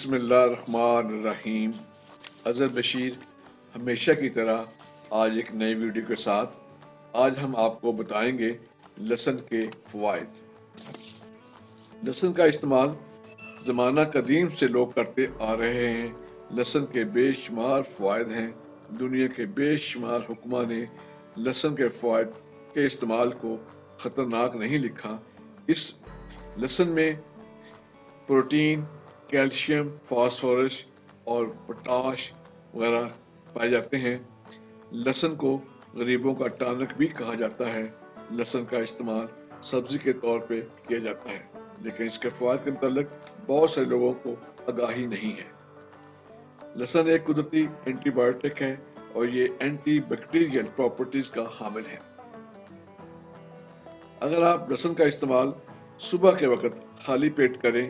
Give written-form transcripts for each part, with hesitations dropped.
बिस्मिल्लाहिर्रहमानिर्रहीम। अज़र बशीर हमेशा की तरह आज एक नई वीडियो के साथ आज हम आपको बताएंगे लहसुन के फ़वाइद। लहसुन का इस्तेमाल ज़माना कदीम से लोग करते आ रहे हैं। लहसुन के बेशुमार फ़वाइद हैं। दुनिया के बेशुमार हुक्मा ने लहसुन के फ़वाइद के इस्तेमाल को ख़तरनाक नहीं लिखा। इस लहसुन में प्रोटीन, कैल्शियम, फास्फोरस और पोटाश वगैरह पाए जाते हैं। लहसुन को गरीबों का टॉनिक भी कहा जाता है। लहसुन का इस्तेमाल सब्जी के तौर पे किया जाता है, लेकिन इसके फ़वाइद के मुतालिक बहुत से लोगों को आगाही नहीं है। लहसुन एक कुदरती एंटीबायोटिक है और ये एंटी बैक्टीरियल प्रॉपर्टीज का हामिल है। अगर आप लहसुन का इस्तेमाल सुबह के वक्त खाली पेट करें,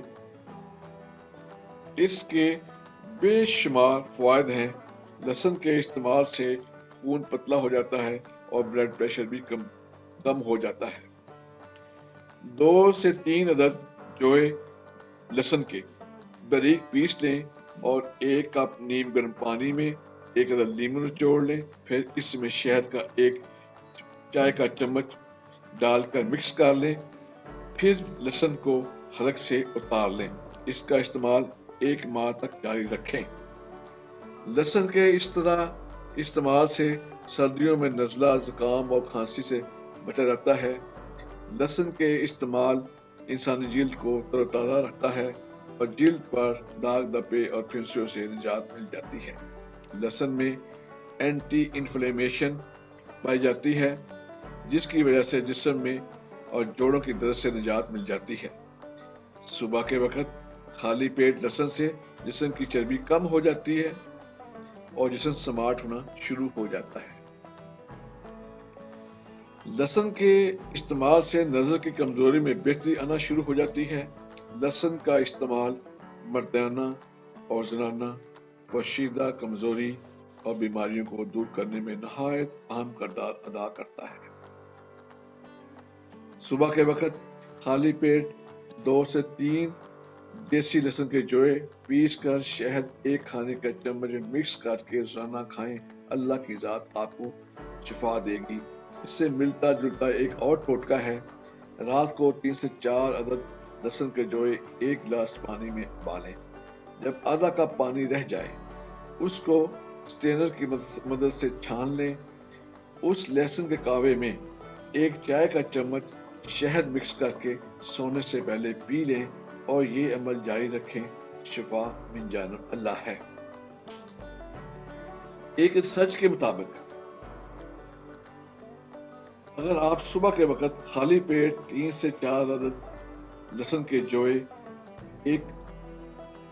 इसके बेशुमार फ़वाइद हैं। लहसुन के इस्तेमाल से खून पतला हो जाता है और ब्लड प्रेशर भी कम हो जाता है। 2 से 3 अदद जोए लहसुन के बारीक पीस लें और 1 कप नीम गर्म पानी में 1 अदद लीमू निचोड़ लें। फिर इसमें शहद का 1 चाय का चम्मच डालकर मिक्स कर लें। फिर लहसुन को हलक से उतार लें। इसका इस्तेमाल 1 माह तक जारी रखें। लहसुन के इस तरह इस्तेमाल से सर्दियों में नज़ला, ज़ुकाम और खांसी से बचा जाता है। लहसुन के इस्तेमाल इंसानी जिल्द को तरोताज़ा रखता है और जिल्द पर दाग धब्बे और फिंसियों से निजात मिल जाती है। लहसुन में एंटी इन्फ्लेमेशन पाई जाती है, जिसकी वजह से जिस्म में और जोड़ों की दर्द से निजात मिल जाती है। सुबह के वक्त खाली पेट लहसुन से जिस्म की चर्बी कम हो जाती है और जिस्म स्मार्ट होना शुरू हो जाता है। लहसुन के इस्तेमाल से नज़र की कमजोरी में बेहतरी आना शुरू हो जाती है। लहसुन का इस्तेमाल मर्दाना और जनाना पोशीदा कमजोरी और बीमारियों को दूर करने में नहायत अहम किरदार अदा करता है। सुबह के वक्त खाली पेट 2 से 3 देसी लहसुन के जोए पीस कर शहद 1 खाने का चम्मच मिक्स करके रोजाना खाएं। अल्लाह की जात आपको शिफा देगी। इससे मिलता जुलता एक और टोटका है। रात को 3 से 4 अदद लहसुन के जोए 1 गिलास पानी में उबालें। जब आधा कप पानी रह जाए, उसको स्ट्रेनर की मदद से छान लें। उस लहसुन के कावे में 1 चाय का चम्मच शहद मिक्स करके सोने से पहले पी लें और ये अमल जारी रखें। शिफा मिन जानिब अल्लाह है। एक सर्च के मुताबिक अगर आप सुबह के वक्त खाली पेट 3 से 4 अदद लहसुन के जोए 1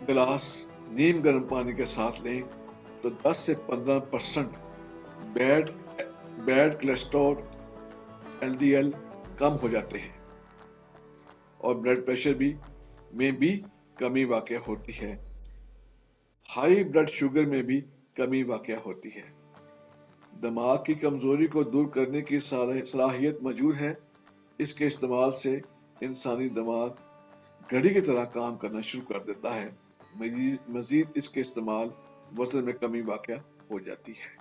गिलास नीम गर्म पानी के साथ लें तो 10 से 15% बैड कोलेस्ट्रॉल LDL कम हो जाते हैं और ब्लड प्रेशर में भी कमी वाक़या होती है। हाई ब्लड शुगर में भी कमी वाक़या होती है। दिमाग की कमजोरी को दूर करने की सलाहियत मौजूद है। इसके इस्तेमाल से इंसानी दिमाग घड़ी की तरह काम करना शुरू कर देता है। मजीद इसके इस्तेमाल वजन में कमी वाक़या हो जाती है।